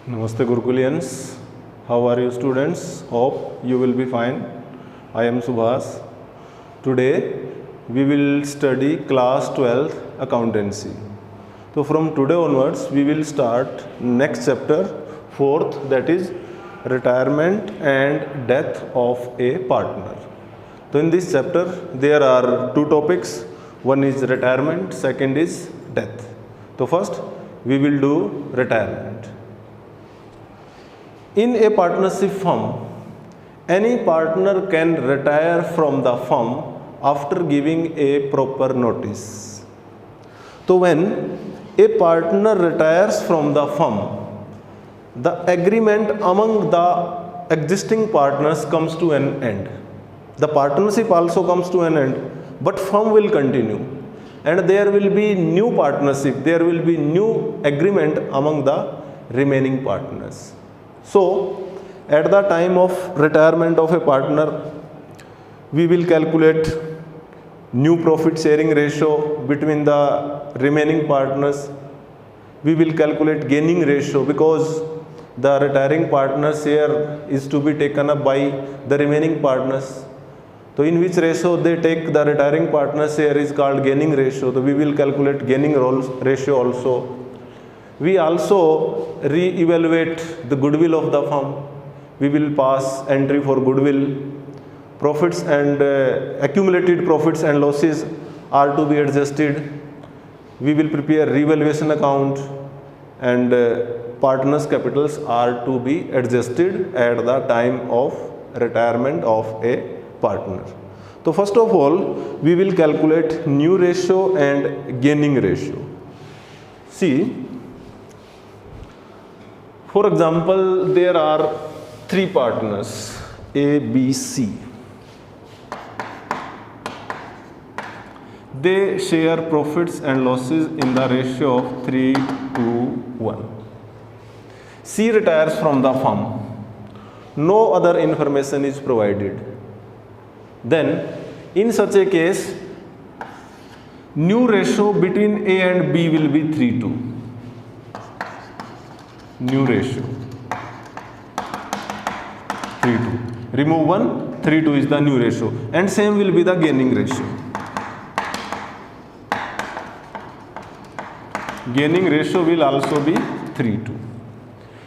Namaste Gurukulians. How are you students? Hope you will be fine. I am Subhas. Today we will study class 12 accountancy. So from today onwards we will start next chapter, fourth, that is retirement and death of a partner. So in this chapter there are two topics. One is retirement, second is death. So first we will do retirement. In a partnership firm, any partner can retire from the firm after giving a proper notice. So when a partner retires from the firm, the agreement among the existing partners comes to an end. The partnership also comes to an end, but firm will continue, and there will be new partnership, there will be new agreement among the remaining partners. So, at the time of retirement of a partner, we will calculate new profit sharing ratio between the remaining partners. We will calculate gaining ratio because the retiring partner's share is to be taken up by the remaining partners. So, in which ratio they take the retiring partner's share is called gaining ratio. So, we will calculate gaining ratio also. We also re-evaluate the goodwill of the firm. We will pass entry for goodwill. Profits and accumulated profits and losses are to be adjusted. We will prepare revaluation account, and partners' capitals are to be adjusted at the time of retirement of a partner. So first of all, we will calculate new ratio and gaining ratio. See, for example, there are three partners, A, B, C. They share profits and losses in the ratio of 3 to 1. C retires from the firm. No other information is provided. Then, in such a case, new ratio between A and B will be 3 to. New ratio 3 2. Remove 1, 3 2 is the new ratio, and same will be the gaining ratio. Gaining ratio will also be 3 2.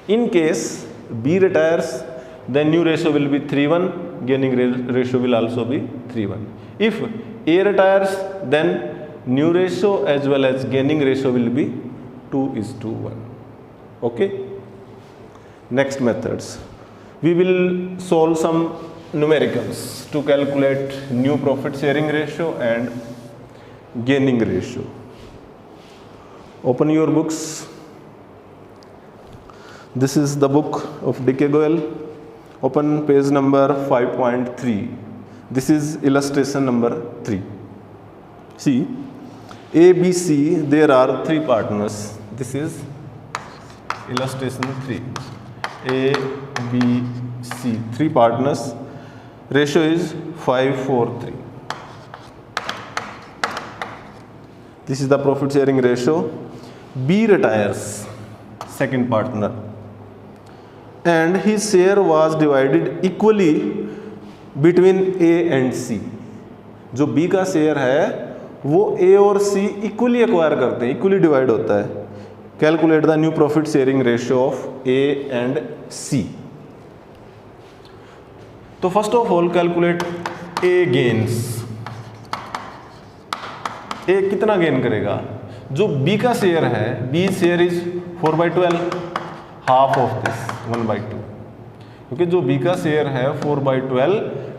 In case B retires, then new ratio will be 3 1, gaining ratio will also be 3 1. If A retires, then new ratio as well as gaining ratio will be 2 is to 1. Okay. Next methods. We will solve some numericals to calculate new profit sharing ratio and gaining ratio. Open your books. This is the book of D.K. Goyal. Open page number 5.3. This is illustration number 3. See, A, B, C, there are three partners. This is illustration 3. A, B, C, three partners. Ratio is 5 4 3. This is the profit sharing ratio. B retires, second partner, and his share was divided equally between A and C. जो B का share है वो A और C equally acquire करते हैं, equally divide होता है. Calculate the new profit sharing ratio of A and C. तो first of all calculate A gains. A कितना गेन करेगा? जो B का शेयर है, B share is 4/12, half of this 1/2. क्योंकि जो B का शेयर है 4/12,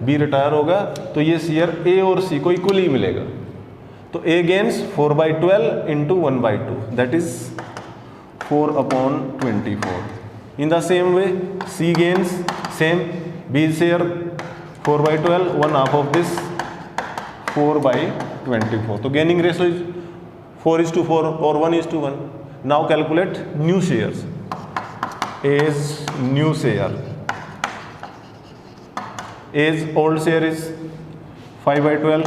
B रिटायर होगा तो ये शेयर A और C को इक्वली मिलेगा. तो A gains 4/12 into 1/2, that is 4/24. In the same way, C gains same, B share 4/12, 1/2 of this 4/24. So gaining ratio is 4:4 or 1:1. Now calculate new shares. A's new share. A's old share is 5/12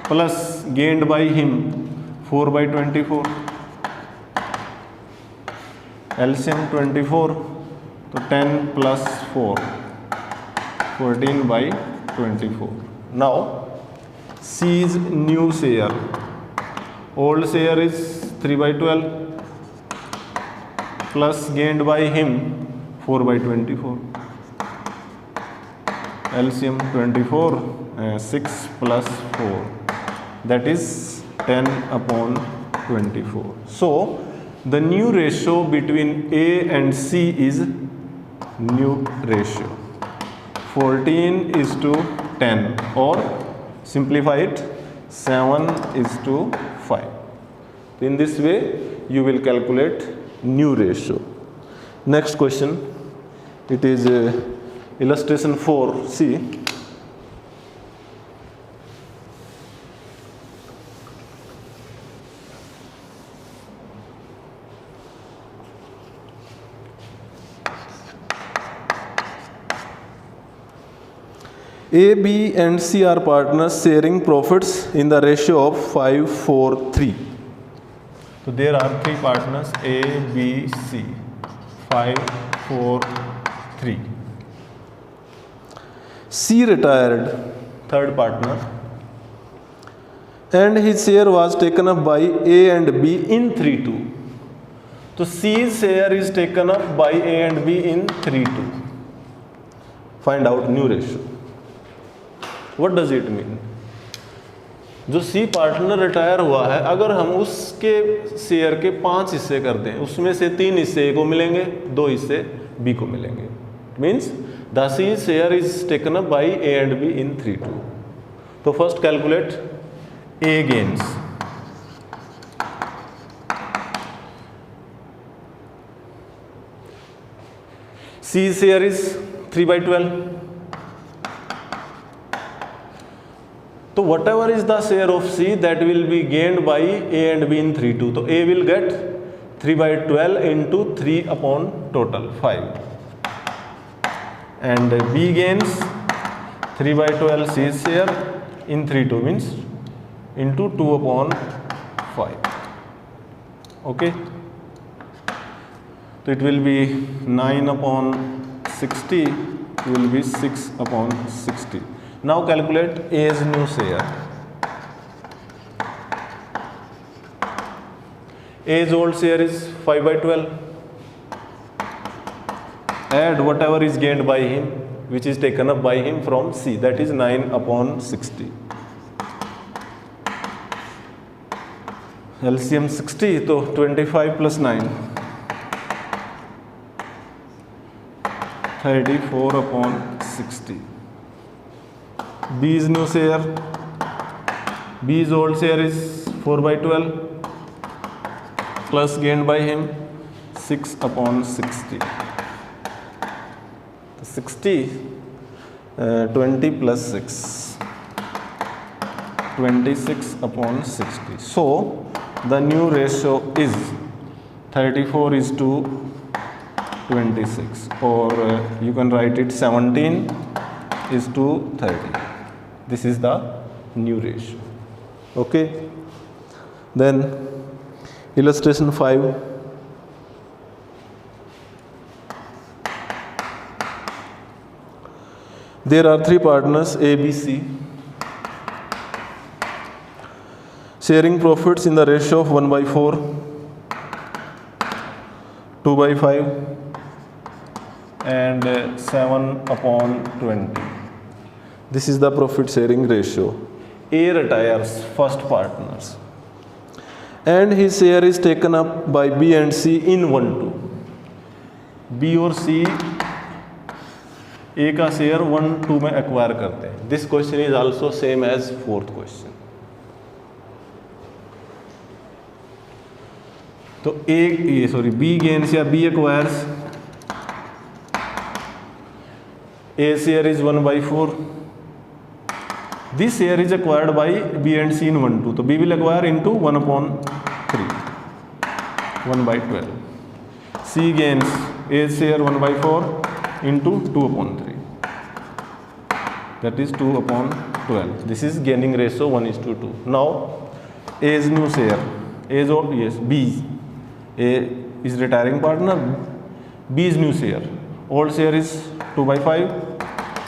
plus gained by him 4/24. LCM 24, तो 10 plus 4 14/24. Now C is new share, old share is 3/12 plus gained by him 4/24. LCM 24, 6 plus 4, that is 10/24. So the new ratio between A and C is new ratio 14:10, or simplify it 7:5. In this way you will calculate new ratio. Next question, it is illustration 4C. A, B and C are partners sharing profits in the ratio of 5:4:3. So there are three partners A, B, C, 5:4:3. C retired, third partner, and his share was taken up by A and B in 3:2. So C's share is taken up by A and B in 3:2. Find out new ratio. What does it mean? जो C partner retire हुआ है, अगर हम उसके share के 5 हिस्से कर दें, उसमें से 3 हिस्से ए को मिलेंगे, 2 हिस्से बी को मिलेंगे. Means the C share is taken up by A and B in 3:2. तो first calculate A gains. C share is 3/12. तो whatever is the share of C that will be gained by A and B in 3:2. तो A will get 3/12 into 3 total 5, and B gains 3/12 C share in 3:2 means into 2/5. Okay, तो it will be 9/60, will be 6/60. Now calculate A's new share. A's old share is 5/12. Add whatever is gained by him, which is taken up by him from C, that is 9/60. LCM 60, तो 25 plus 9, 34/60. B's new share, B's old share is 4/12 plus gained by him 6/60. 60, 20 plus 6, 26/60. So the new ratio is 34:26, or you can write it 17:30. This is the new ratio. Okay, then illustration 5. There are three partners A, B, C sharing profits in the ratio of 1/4, 2/5 and 7/20. This is the profit sharing ratio. A retires, first partners, and his share is taken up by B and C in 1:2. B और C A का share 1:2 में acquire करते हैं. This question is also same as fourth question. तो B gains या B acquires. A share is 1/4. This share is acquired by B and C in 1:2. So B will acquire into 1/3, 1/12. C gains A share 1/4 into 2/3. That is 2/12. This is gaining ratio 1:2. Now A's new share, A's or yes B, A is retiring partner, B is new share. Old share is 2/5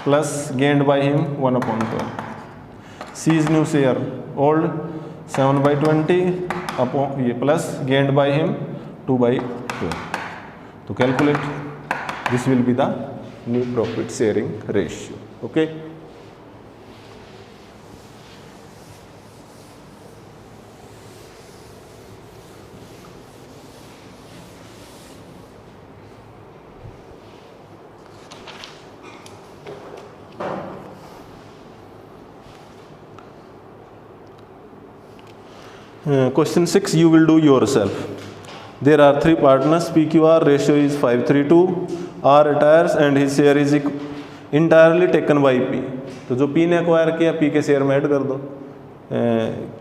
plus gained by him 1/12. C is new share, old 7/20 upon ये plus gained by him 2/12. तो calculate, this will be the new profit sharing ratio. Okay. Question 6 you will do yourself. There are 3 partners, PQR ratio is 5:3:2, R retires and his share is entirely taken by P. तो जो P ने acquire किया P के share में add कर दो,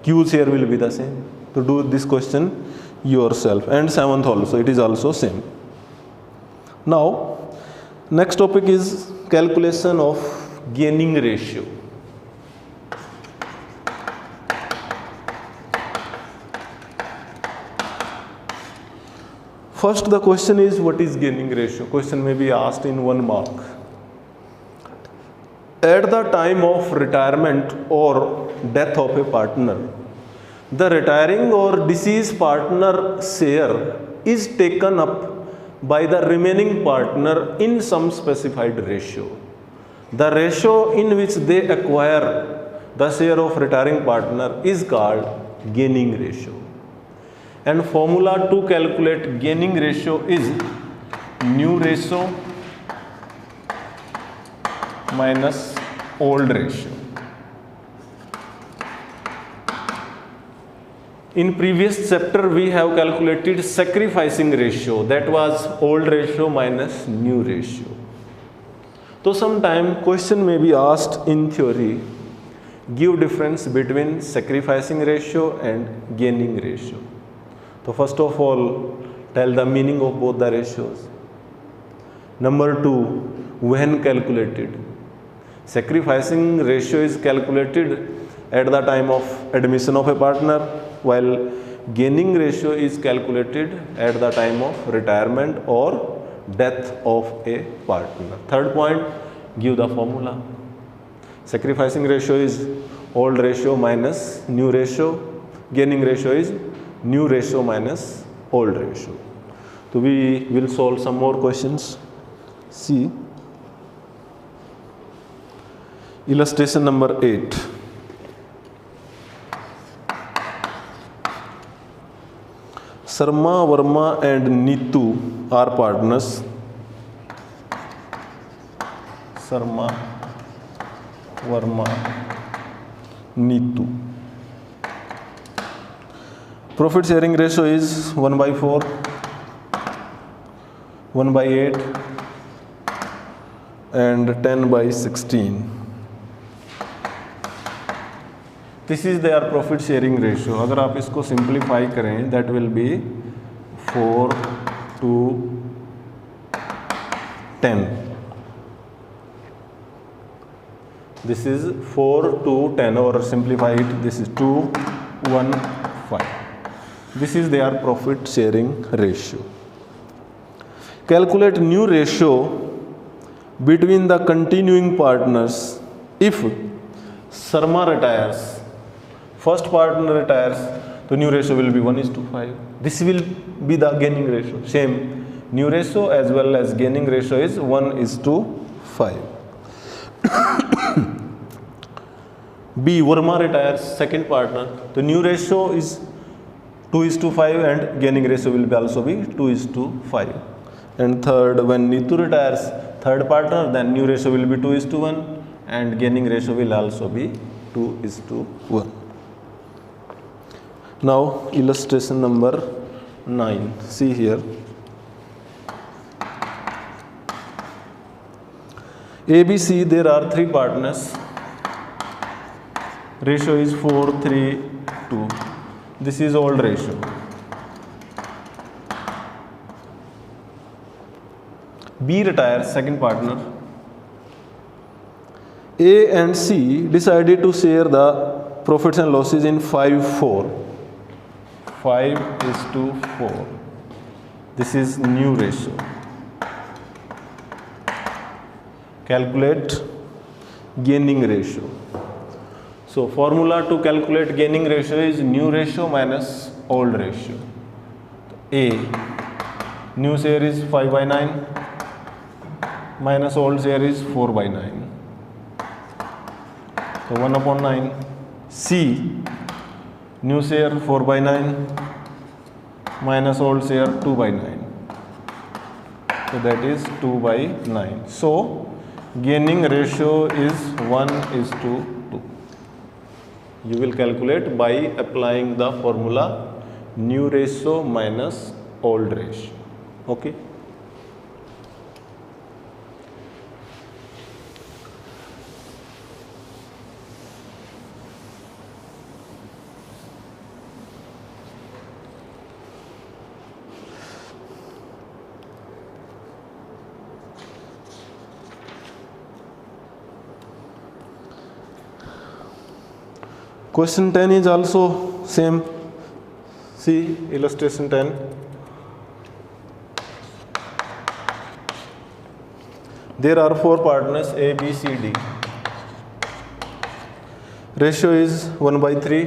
Q share will be the same. तो do this question yourself. And 7th also, it is also same. Now next topic is calculation of gaining ratio. First the question is, what is gaining ratio? Question may be asked in 1 mark. At the time of retirement or death of a partner, the retiring or deceased partner share is taken up by the remaining partner in some specified ratio. The ratio in which they acquire the share of retiring partner is called gaining ratio. And formula to calculate gaining ratio is new ratio minus old ratio. In previous chapter we have calculated sacrificing ratio, that was old ratio minus new ratio. So sometime question may be asked in theory, give difference between sacrificing ratio and gaining ratio. So first of all, tell the meaning of both the ratios. Number 2, when calculated. Sacrificing ratio is calculated at the time of admission of a partner, while gaining ratio is calculated at the time of retirement or death of a partner. Third point, give the formula. Sacrificing ratio is old ratio minus new ratio. Gaining ratio is new ratio minus old ratio. So we will solve some more questions. See illustration number 8. Sarma, Verma and Neetu are partners. Sarma, Verma, Neetu. Profit sharing ratio is 1/4, 1/8 and 10/16. This is their profit sharing ratio. अगर आप इसको simplify करें, that will be 4:10. This is 4:10, or simplify it, this is 2:1:5. This is their profit sharing ratio. Calculate new ratio between the continuing partners if Sarma retires, first partner retires, so new ratio will be 1:5. This will be the gaining ratio. Same, new ratio as well as gaining ratio is 1:5. B, Verma retires, second partner, the new ratio is 2:5 and gaining ratio will be also be 2:5. And third, when Neetu retires, third partner, then new ratio will be 2:1 and gaining ratio will also be 2:1. Now illustration number 9. See here. ABC, there are 3 partners. Ratio is 4:3:2. This is old ratio. B retires, second partner. A and C decided to share the profits and losses in 5:4. 5:4. This is new ratio. Calculate gaining ratio. So formula to calculate gaining ratio is new ratio minus old ratio. A, new share is 5/9 minus old share is 4/9. So 1/9. C, new share 4/9 minus old share 2/9. So that is 2/9. So gaining ratio is 1:2. You will calculate by applying the formula new ratio minus old ratio. Okay. Question 10 is also same. See illustration 10. There are 4 partners A, B, C, D. Ratio is 1/3,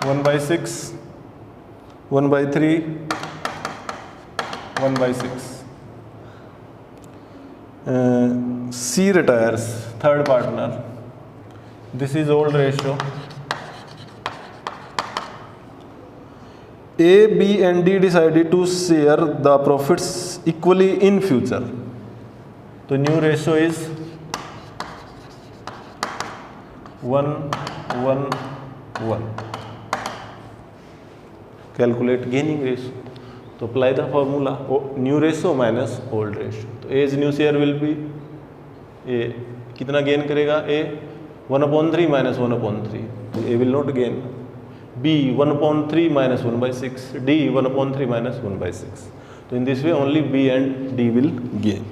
1/6, 1/3, 1/6. C retires, third partner. This is old ratio. A, B and D decided to share the profits equally in future. So new ratio is 1:1:1. Calculate gaining ratio. तो apply the formula new ratio minus old ratio. तो A's new share will be A कितना gain करेगा A 1/3 minus 1/3. तो A will not gain. B 1/3 minus 1/6. D 1/3 minus 1/6. So in this way only B and D will gain.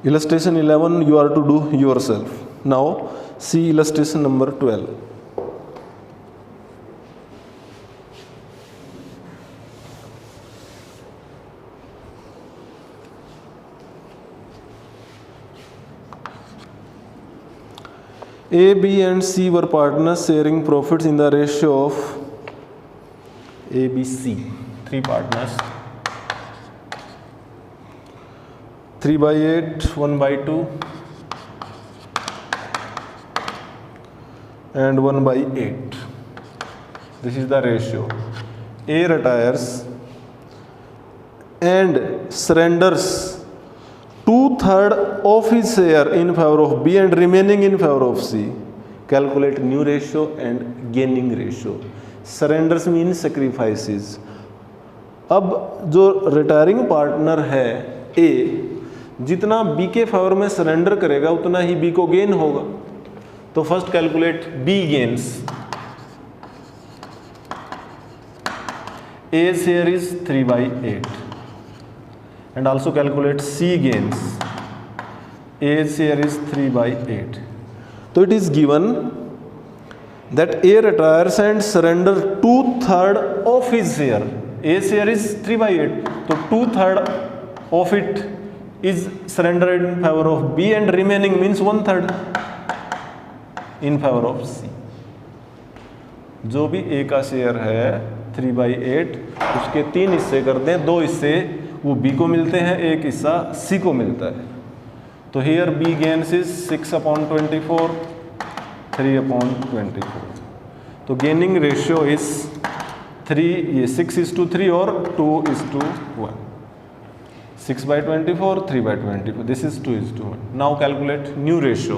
Illustration 11 you are to do yourself. Now see illustration number 12. A, B and C were partners sharing profits in the ratio of A, B, C. 3 partners. 3/8, 1/2 and 1/8. This is the ratio. A retires and surrenders 2/3 of his share in favor of B and remaining in favor of C. Calculate new ratio and gaining ratio. Surrenders means sacrifices. अब जो retiring partner है A, जितना B के favour में surrender करेगा उतना ही B को gain होगा. तो first calculate B gains. A share is 3/8. And also calculate C gains. A share is 3/8. So it is given that A retires and surrender 2/3 of his share. A share is 3/8. So 2/3 of it is surrendered in favor of B and remaining means 1/3 in favor of C. जो भी A का share है 3/8 उसके 3 हिस्से कर दें, 2 हिस्से वो B को मिलते हैं, 1 हिस्सा C को मिलता है. तो here B gains is 6/24, 3/24. तो गेनिंग रेशियो इज 3, ये 6:3 और 2:1. 6/24, 3/24. This is 2:1. Now calculate new ratio.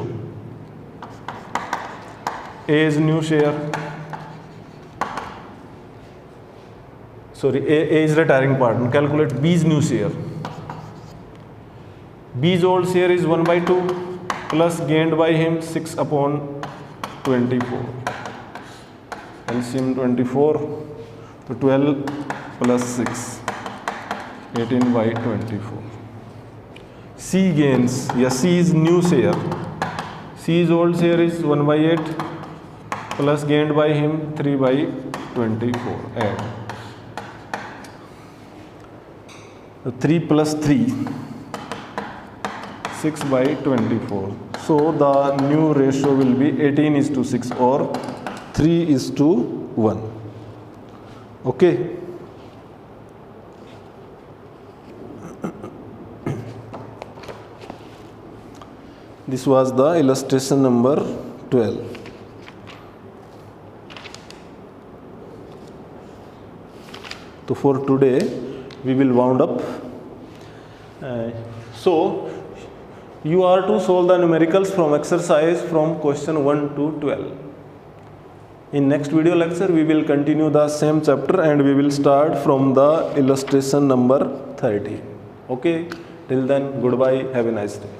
A is new share. Sorry, A is retiring partner. Calculate B's new share. B's old share is 1/2 plus gained by him 6/24. LCM 24, तो 12 plus 6, 18/24. C gains, या C is new share. C's old share is 1/8 plus gained by him 3/24. Add 3 plus 3, 6/24. So the new ratio will be 18:6 or 3:1. Okay. This was the illustration number 12. So for today we will wound up. So you are to solve the numericals from exercise from question 1 to 12. In next video lecture we will continue the same chapter and we will start from the illustration number 30. Okay, till then, goodbye, have a nice day.